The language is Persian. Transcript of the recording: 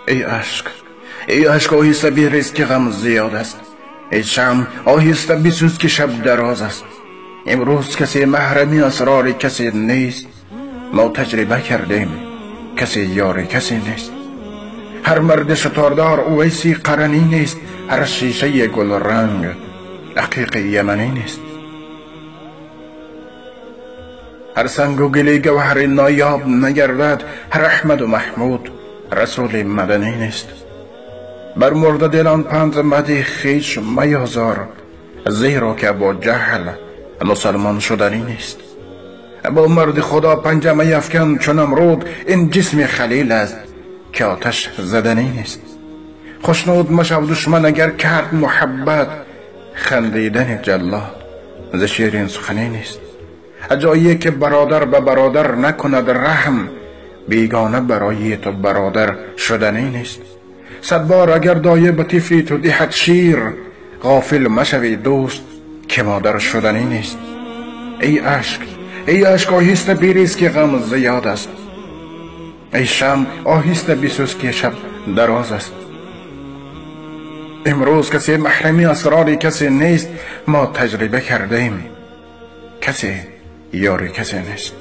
ای عشق آهسته بریز که غم زیاد است. ای شمع آهسته بسوز که شب دراز است. امروز کسی محرمی اسرار کسی نیست. ما تجربه کردیم کسی یار کسی نیست. هر مرد شتاردار اویسی قرنی نیست. هر شیشه گل رنگ عقیق یمنی نیست. هر سنگ و گلی گوهر نایاب نگردد. هر احمد و محمود رسول مدنی نیست. بر مرده دلان پند مدی خیش میازار، زیرا که با جهل مسلمان شدنی نیست. با مرد خدا پنجه میفکن چون امرود. این جسم خلیل است که آتش زدنی نیست. خوشنود مشو دشمن اگر کرد محبت، خندیدن جلاد ز شیرین سخنی نیست. جایی که برادر به برادر نکند رحم، بیگانه برای تو برادر شدنی نیست. 100 بار اگر دایه به طفلی تو دهد شیر، غافل مشوی دوست که مادر شدنی نیست. ای عشق آهسته بریز که غم زیاد است. ای شمع آهسته بسوز که شب دراز است. امروز کسی محرمی اسرار کسی نیست. ما تجربه کردیم کسی یار کسی نیست.